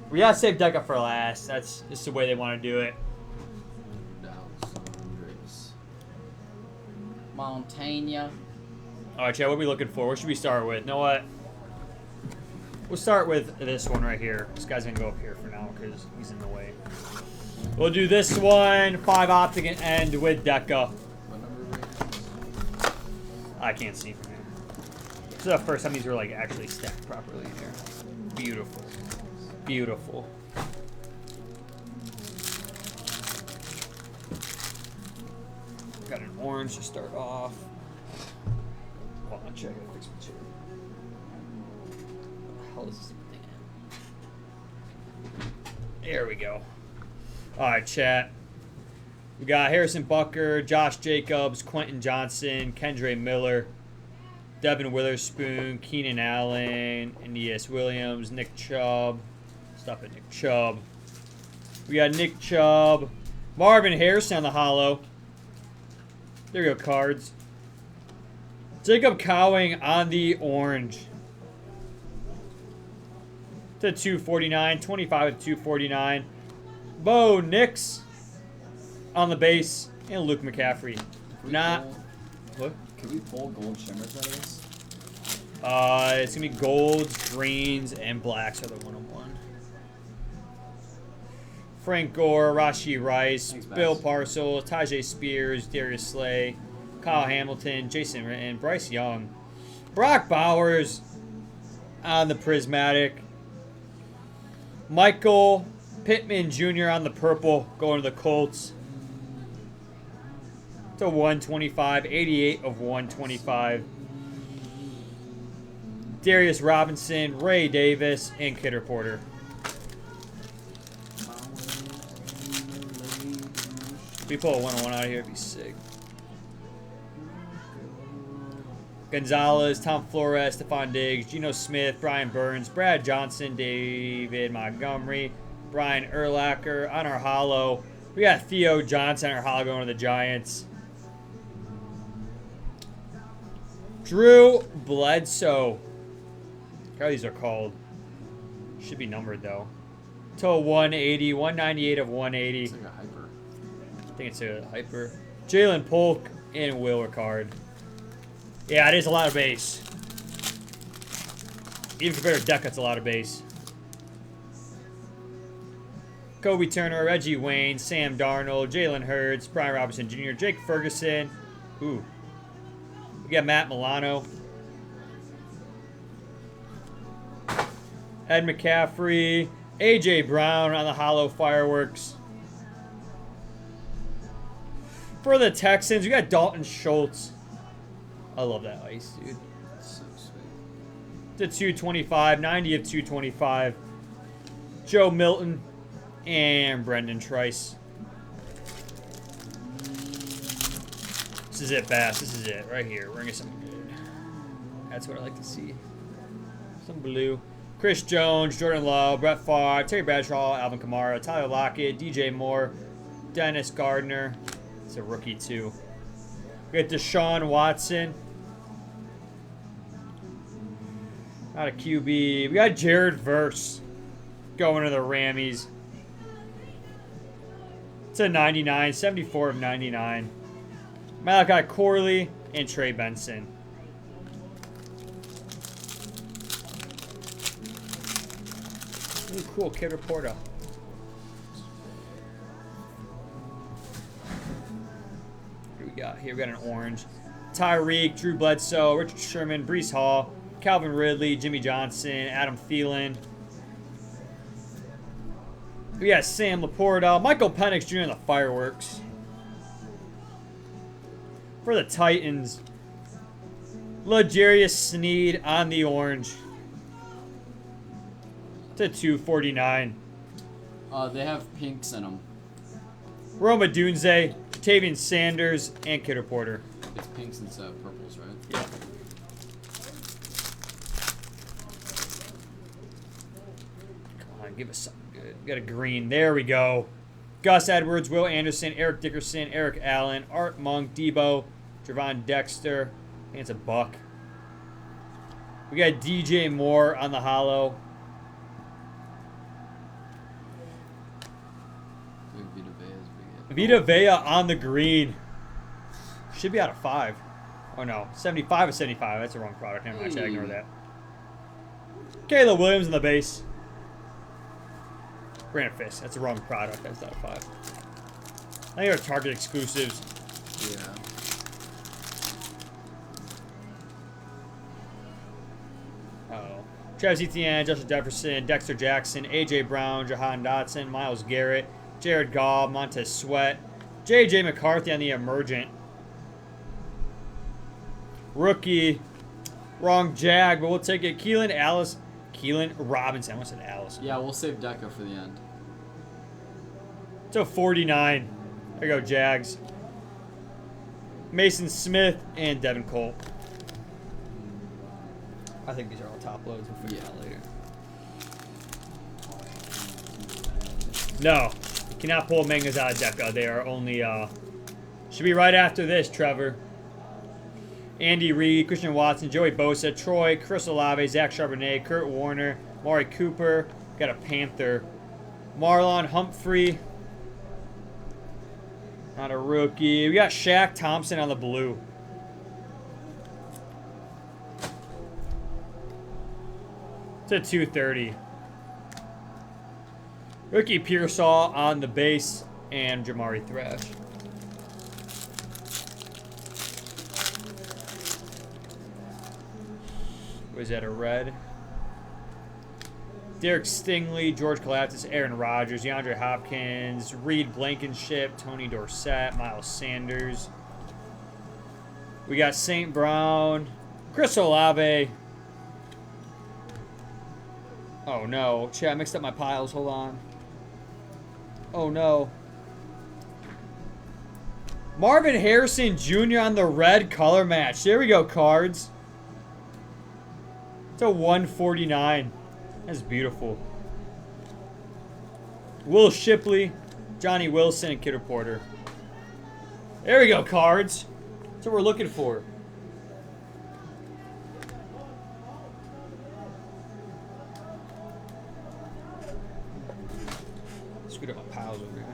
We gotta save Deca for last. That's just the way they want to do it. Montaigne. Alright, Chad, what are we looking for? What should we start with? You know what? We'll start with this one right here. This guy's gonna go up here for now because he's in the way. We'll do this one. 5 Optic and end with Deca. I can't see from here. This is the first time these were like actually stacked properly in here. Beautiful. Beautiful. Got an orange to start off. Hold on, check. I gotta fix my chair. What the hell is this thing in? There we go. Alright, chat. We got Harrison Bucker, Josh Jacobs, Quentin Johnson, Kendre Miller, Devin Witherspoon, Keenan Allen, Aeneas Williams, Nick Chubb. Stop it, Nick Chubb. We got Nick Chubb, Marvin Harrison on the hollow. There we go, cards. Jacob Cowing on the orange. To 249, 25 to 249. Bo Nix on the base, and Luke McCaffrey. What? Can we pull gold shimmers out of this? It's gonna be golds, greens, and blacks are the 101. Frank Gore, Rashi Rice, Thanks, Bill Bass. Parcell, Tajay Spears, Darius Slay, Kyle Hamilton, Jason Ritten, Bryce Young, Brock Bowers on the prismatic, Michael Pittman Jr. on the purple, going to the Colts. To 125, 88 of 125. Darius Robinson, Ray Davis, and Kidder Porter. If we pull a 101 out of here, it'd be sick. Gonzalez, Tom Flores, Stephon Diggs, Geno Smith, Brian Burns, Brad Johnson, David Montgomery, Brian Urlacher on our hollow. We got Theo Johnson on our hollow going to the Giants. Drew Bledsoe. How these are called. Should be numbered though. To 180, 198 of 180. It's like a hyper. I think it's a hyper. Jalen Polk and Will Ricard. Yeah, it is a lot of base. Even compared to Deca, it's a lot of base. Kobe Turner, Reggie Wayne, Sam Darnold, Jalen Hurts, Brian Robinson Jr., Jake Ferguson. Ooh. We got Matt Milano. Ed McCaffrey. A.J. Brown on the hollow fireworks. For the Texans, we got Dalton Schultz. I love that ice, dude. That's so sweet. To 225, 90 of 225. Joe Milton and Brendan Trice. This is it, Bass. This is it, right here. We're gonna get something good. That's what I like to see. Some blue. Chris Jones, Jordan Love, Brett Favre, Terry Bradshaw, Alvin Kamara, Tyler Lockett, DJ Moore, Dennis Gardner. It's a rookie too. We got Deshaun Watson. Not a QB. We got Jared Verse going to the Rammies. It's a 99, 74 of 99. Malachi Corley and Trey Benson. Ooh, cool. Kidder Porta. What do we got here? We got an orange. Tyreek, Drew Bledsoe, Richard Sherman, Breece Hall, Calvin Ridley, Jimmy Johnson, Adam Thielen. We got Sam Laporta, Michael Penix Jr. in the fireworks. For the Titans, L'Jarius Sneed on the orange. To 249. They have pinks in them. Roma Dunze, Tavian Sanders, and Kidder Porter. It's pinks instead of purples, right? Yeah. Come on, give us something good. We got a green. There we go. Gus Edwards, Will Anderson, Eric Dickerson, Eric Allen, Art Monk, Debo, Javon Dexter. I think it's a buck. We got DJ Moore on the hollow. Vita Vea is big. Vita Vea on the green. Should be out of 5. Oh no, 75 or 75. That's the wrong product. Never mind, I ignore that. Caleb Williams on the base. Granite Fist. That's the wrong product. That's out of 5. I think they're Target exclusives. Yeah. Uh-oh. Travis Etienne, Justin Jefferson, Dexter Jackson, A.J. Brown, Jahan Dotson, Myles Garrett, Jared Goff, Montez Sweat, J.J. McCarthy on the emergent. Rookie. Wrong Jag, but we'll take it. Keelan Robinson. I almost said Alice. Yeah, we'll save Deca for the end. To 49. There you go, Jags. Mason Smith and Devin Colt. I think these are all top loads. We'll figure it out later. No. You cannot pull mangas out of Deca. They are only, should be right after this, Trevor. Andy Reid, Christian Watson, Joey Bosa, Troy, Chris Olave, Zach Charbonnet, Kurt Warner, Maury Cooper. Got a Panther. Marlon Humphrey. Not a rookie. We got Shaq Thompson on the blue. To 230. Rookie Pearsall on the base and Jamari Thrash. Was that a red? Derek Stingley, George Kalafdis, Aaron Rodgers, DeAndre Hopkins, Reed Blankenship, Tony Dorsett, Miles Sanders. We got St. Brown, Chris Olave. Oh no, chat, I mixed up my piles, hold on. Oh no. Marvin Harrison Jr. on the red color match. There we go, cards. It's a 149. That's beautiful. Will Shipley, Johnny Wilson, and Kidder Porter. There we go, cards. That's what we're looking for. Screwed up my piles over here.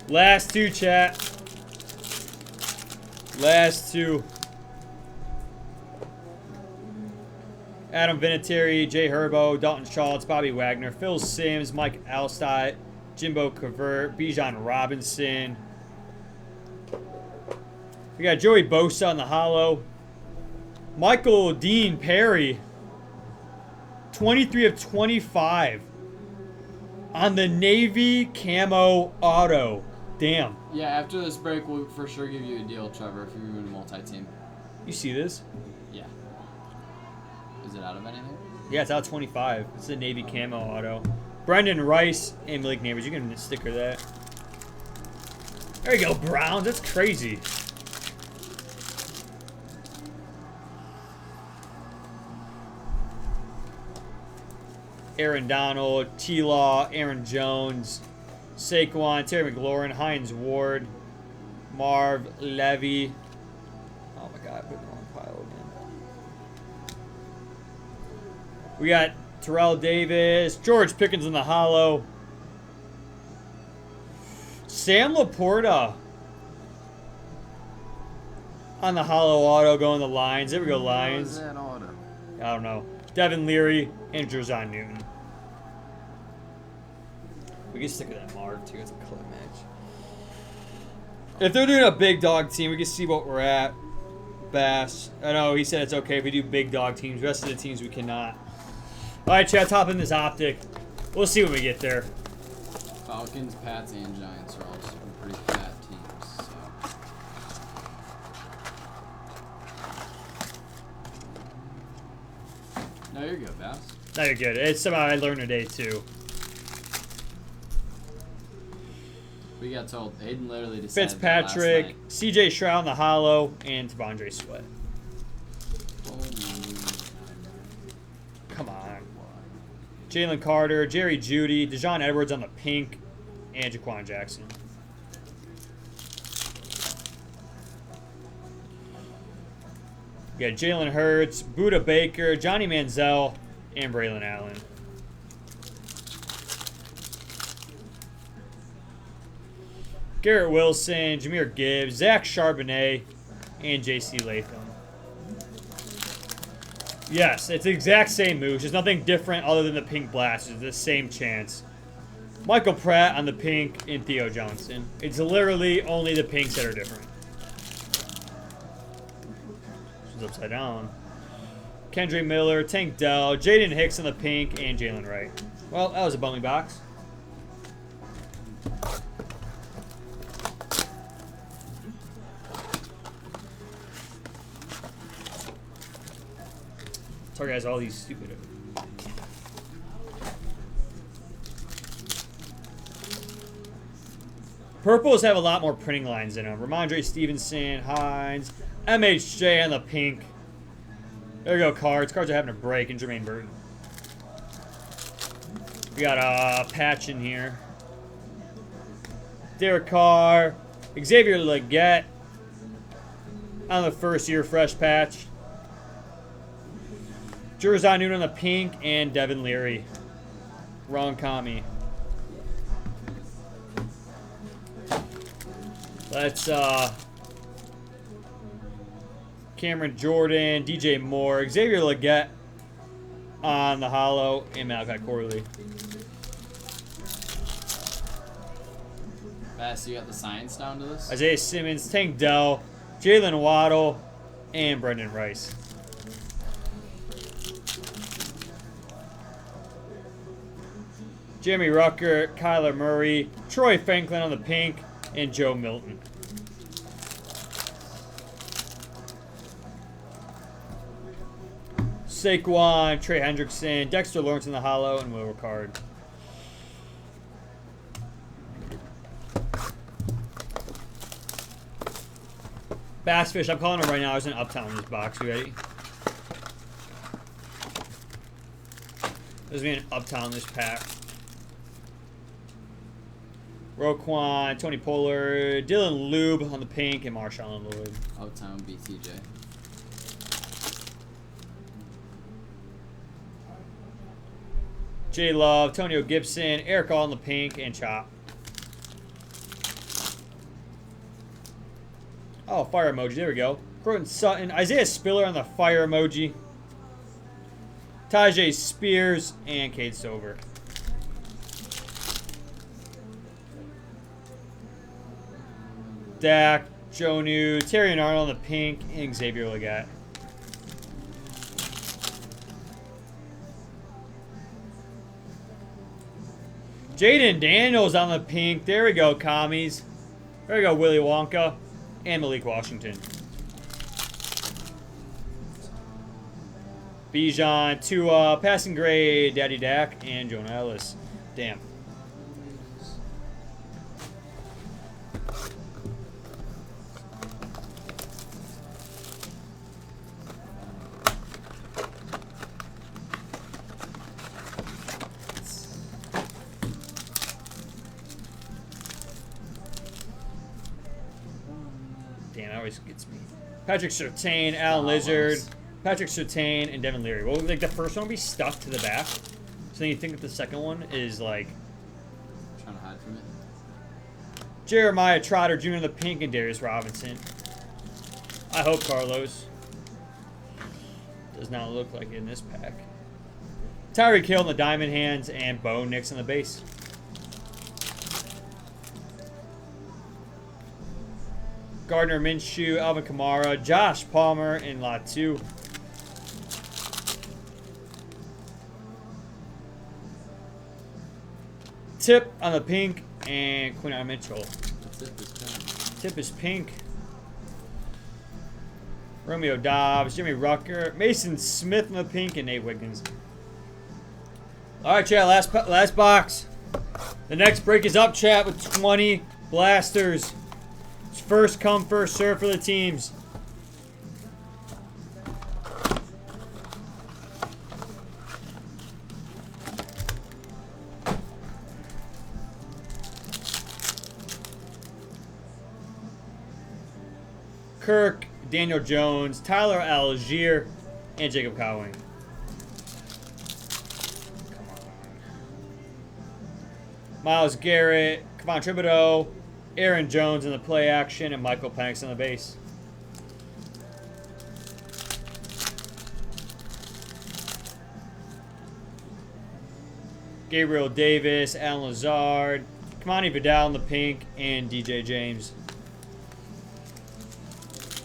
Last two, chat. Last two. Adam Vinatieri, Jay Herbo, Dalton Schultz, Bobby Wagner, Phil Simms, Mike Alstott, Jimbo Cavert, Bijan Robinson. We got Joey Bosa on the hollow. Michael Dean Perry, 23 of 25 on the Navy camo auto. Damn. Yeah, after this break, we'll for sure give you a deal, Trevor, if you're doing a multi-team. You see this? Yeah. Is it out of anything? Yeah, it's out of 25. It's the Navy camo auto. Brendan Rice and Malik Neighbors. You can sticker that. There you go, Browns. That's crazy. Aaron Donald, T-Law, Aaron Jones, Saquon, Terry McLaurin, Hines Ward, Marv Levy. Oh my God, I put the wrong pile again. We got Terrell Davis, George Pickens in the hollow, Sam Laporta on the hollow auto going the Lions. There we go, Lions. That auto? I don't know. Devin Leary and Jerzon Newton. We can stick with that Marv too. It's a clip match. If they're doing a big dog team, we can see what we're at. Bass. I know he said it's okay if we do big dog teams. The rest of the teams we cannot. All right, chat. Top in this Optic. We'll see when we get there. Falcons, Pats, and Giants are all some pretty fat teams. So. No, you're good, Bass. No, you're good. It's something I learned today too. We got told. Aiden literally decided Fitzpatrick, that last night. C.J. Stroud on the hollow, and T'Vondre Sweat. Come on. Jalen Carter, Jerry Jeudy, Dejon Edwards on the pink, and Jaquan Jackson. We got Jalen Hurts, Buda Baker, Johnny Manziel, and Braylon Allen. Garrett Wilson, Jahmyr Gibbs, Zach Charbonnet, and J.C. Latham. Yes, it's the exact same moves. There's nothing different other than the pink blast. It's the same chance. Michael Pratt on the pink and Theo Johnson. It's literally only the pinks that are different. This is upside down. Kendre Miller, Tank Dell, Jaden Hicks on the pink, and Jalen Wright. Well, that was a bummy box. Sorry guys, all these stupid. Purples have a lot more printing lines in them. Ramondre Stevenson, Hines, MHJ on the pink. There you go, cards. Cards are having a break, and Jermaine Burton. We got a patch in here. Derek Carr, Xavier Legette on the first year fresh patch. Jerzon Newton on the pink, and Devin Leary. Wrong commie. Let's Cameron Jordan, DJ Moore, Xavier Legette on the holo, and Malachi Corley. Bass, you got the science down to this? Isaiah Simmons, Tank Dell, Jalen Waddle, and Brendan Rice. Jimmy Rucker, Kyler Murray, Troy Franklin on the pink, and Joe Milton. Saquon, Trey Hendrickson, Dexter Lawrence in the holo, and Will Ricard. Bassfish, I'm calling him right now. There's an Uptown in this box. You ready? There's going to be an Uptown in this pack. Roquan, Tony Pollard, Dylan Lube on the pink, and Marshawn Lloyd. Uptown BTJ. J Love, Antonio Gibson, Eric All on the pink, and Chop. Oh, fire emoji. There we go. Cortland Sutton, Isaiah Spiller on the fire emoji. Tajay Spears, and Cade Stover. Dak, Jonu, Terry and Arnold on the pink, and Xavier Legette. Jaden Daniels on the pink. There we go, commies. There we go, Willy Wonka. And Malik Washington. Bijan, Tua, passing grade, Daddy Dak, and Jonah Ellis. Damn. Damn, that always gets me. Patrick Surtain, Alan Lizard, Patrick Surtain, and Devin Leary. Well, like the first one will be stuck to the back. So then you think that the second one is like Trying to hide from it. Jeremiah Trotter Jr. in the pink, and Darius Robinson. I hope Carlos. Does not look like it in this pack. Tyreek Hill in the diamond hands, and Bo Nix in the base. Gardner Minshew, Alvin Kamara, Josh Palmer, and lot 2. Tip on the pink, and Quinton Mitchell. Tip is pink. Romeo Dobbs, Jimmy Rucker, Mason Smith in the pink, and Nate Wiggins. All right, chat. Last box. The next break is up, chat, with 20 blasters. It's first come, first serve for the teams. Kirk, Daniel Jones, Tyler Algier, and Jacob Cowing. Miles Garrett, Kevon Thibodeau, Aaron Jones in the play action, and Michael Penix on the base. Gabriel Davis, Alan Lazard, Kamani Vidal in the pink, and DJ James.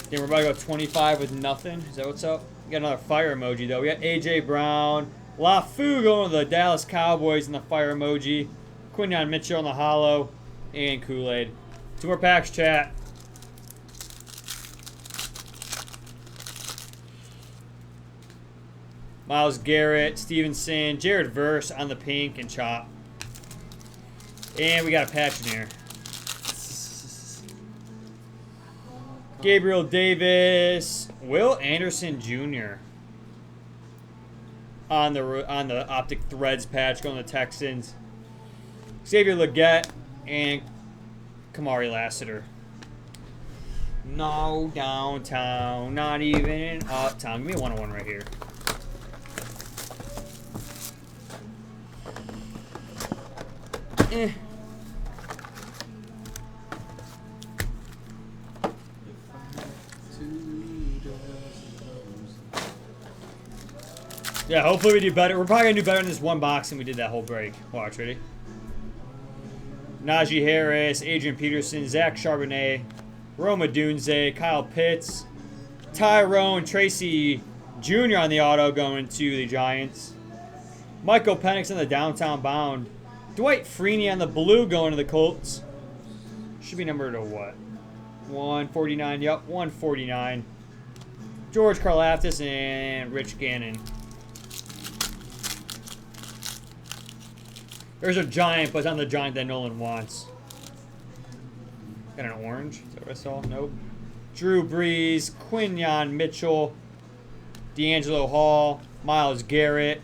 Then we're about to go 25 with nothing. Is that what's up? We got another fire emoji, though. We got A.J. Brown. LaFou going to the Dallas Cowboys in the fire emoji. Quinyon Mitchell in the hollow. And Kool-Aid. 2 more packs, chat. Myles Garrett, Stevenson, Jared Verse on the pink and chop. And we got a patch in here. Gabriel Davis, Will Anderson Jr. on the Optic Threads patch going to the Texans. Xavier Legette and Kamari Lassiter. No downtown, not even in uptown. Give me a 101 right here. Yeah, hopefully we do better. We're probably going to do better in this one box than we did that whole break. Watch, ready? Najee Harris, Adrian Peterson, Zach Charbonnet, Roma Dunze, Kyle Pitts, Tyrone Tracy Jr. on the auto going to the Giants. Michael Penix on the downtown bound. Dwight Freeney on the blue going to the Colts. Should be numbered to what? 149. Yep, 149. George Karlaftis and Rich Gannon. There's a Giant, but it's not the Giant that Nolan wants. Got an orange. Is that what I saw? Nope. Drew Brees, Quinyon Mitchell, D'Angelo Hall, Myles Garrett,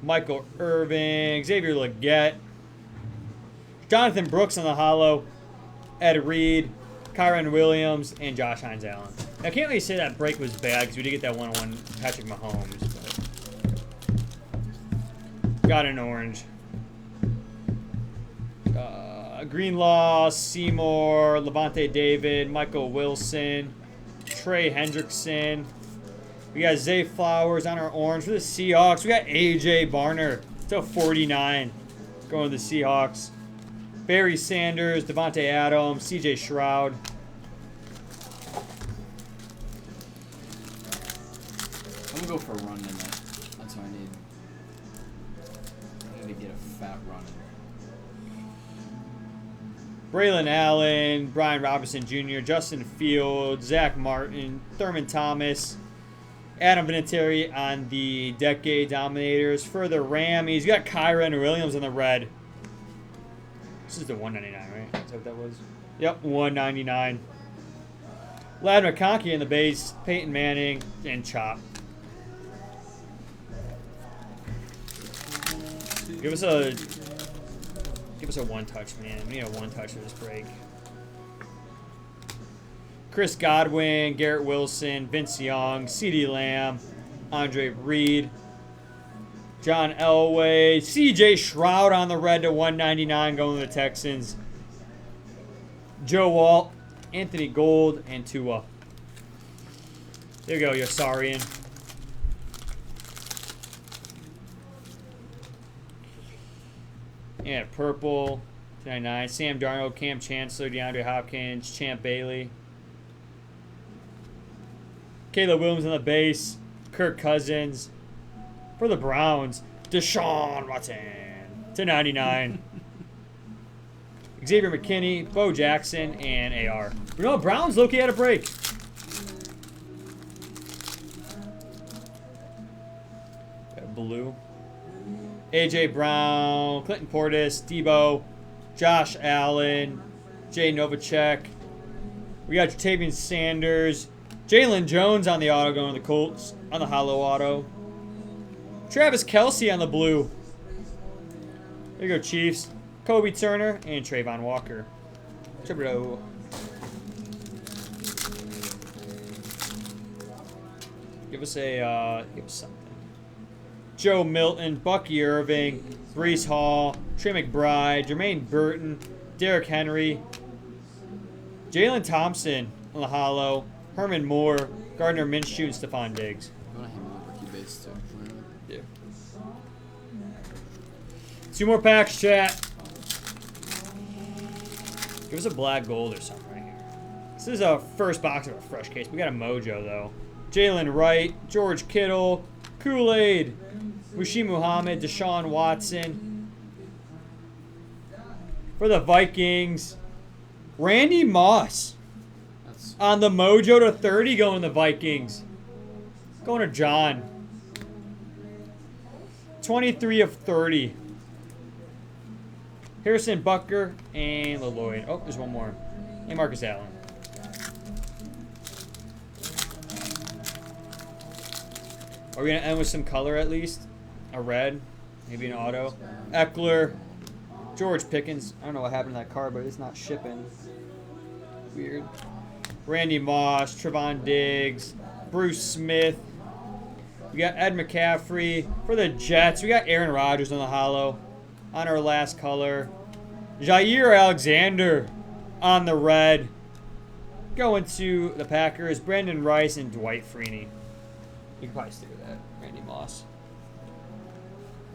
Michael Irvin, Xavier Legette, Jonathan Brooks on the hollow, Ed Reed, Kyron Williams, and Josh Hines Allen. I can't really say that break was bad because we did get that 101 Patrick Mahomes. But got an orange. Greenlaw, Seymour, Levante David, Michael Wilson, Trey Hendrickson. We got Zay Flowers on our orange for the Seahawks. We got A.J. Barner to 49 going to the Seahawks. Barry Sanders, Devontae Adams, C.J. Stroud. I'm going to go for a run in that. That's what I need. I need to get a fat run in. Braylon Allen, Brian Robinson Jr., Justin Fields, Zach Martin, Thurman Thomas, Adam Vinatieri on the Decade Dominators. For the Ram, he's got Kyron Williams on the red. This is the 199, right? Is that what that was? Yep, 199. Lad McConkey in the base, Peyton Manning, and Chop. Give us a one touch, man. We need a one touch for this break. Chris Godwin, Garrett Wilson, Vince Young, CeeDee Lamb, Andre Reed, John Elway, C.J. Stroud on the red to 199 going to the Texans. Joe Walt, Anthony Gold, and Tua. There you go, Yossarian. Yeah, purple, 99. Sam Darnold, Cam Chancellor, DeAndre Hopkins, Champ Bailey. Caleb Williams on the base. Kirk Cousins. For the Browns, Deshaun Watson to 99. Xavier McKinney, Bo Jackson, and AR. You know, Browns low-key had a break. Got blue. A.J. Brown, Clinton Portis, Debo, Josh Allen, Jay Novacek. We got Jatavian Sanders, Jalen Jones on the auto going to the Colts, on the hollow auto. Travis Kelce on the blue. There you go, Chiefs. Kobe Turner and Trayvon Walker. Chibro. Give us something. Joe Milton, Bucky Irving, Breece Hall, Trey McBride, Jermaine Burton, Derrick Henry, Jalen Thompson on the hollow. Herman Moore, Gardner Minshew, and Stephon Diggs. I want to hang on rookie base too. Yeah. 2 more packs, chat. Give us a black gold or something right here. This is a first box of a fresh case. We got a mojo, though. Jalen Wright, George Kittle, Kool-Aid, Mushi Muhammad, Deshaun Watson. For the Vikings, Randy Moss. That's On the mojo to 30 going to the Vikings. Going to John. 23 of 30. Harrison Butker and LeLloyd. Oh, there's one more. And Marcus Allen. Are we going to end with some color at least? A red? Maybe an auto? Eckler. George Pickens. I don't know what happened to that card, but it's not shipping. Weird. Randy Moss. Trevon Diggs. Bruce Smith. We got Ed McCaffrey. For the Jets, we got Aaron Rodgers on the hollow. On our last color. Jair Alexander on the red. Going to the Packers. Brandon Rice and Dwight Freeney. You can probably stick with that. Randy Moss.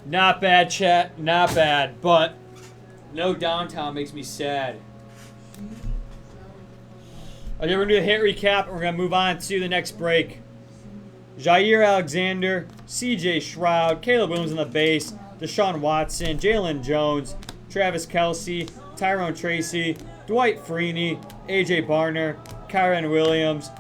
Not bad, chat. Not bad. But no downtown makes me sad. Okay, we're going to do a hit recap. And we're going to move on to the next break. Jair Alexander. CJ Stroud. Caleb Williams on the base. Deshaun Watson, Jalen Jones, Travis Kelce, Tyrone Tracy, Dwight Freeney, AJ Barner, Kyron Williams,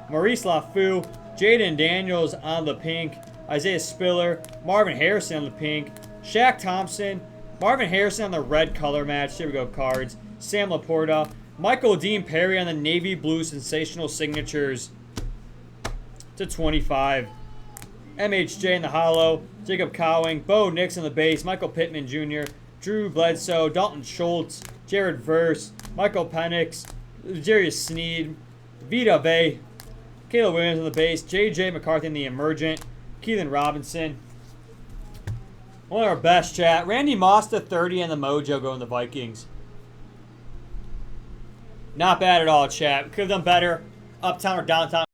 Maurice LaFou, Jaden Daniels on the pink, Isaiah Spiller, Marvin Harrison on the pink, Shaq Thompson, Marvin Harrison on the red color match. Here we go, cards. Sam Laporta, Michael Dean Perry on the navy blue sensational signatures to 25. MHJ in the hollow, Jacob Cowing, Bo Nix on the base, Michael Pittman Jr., Drew Bledsoe, Dalton Schultz, Jared Verse, Michael Penix, Jarius Sneed, Vita Vey, Caleb Williams on the base, J.J. McCarthy in the emergent, Keelan Robinson. One of our best, chat. Randy Moss to 30 and the mojo going the Vikings. Not bad at all, chat. We could have done better, uptown or downtown.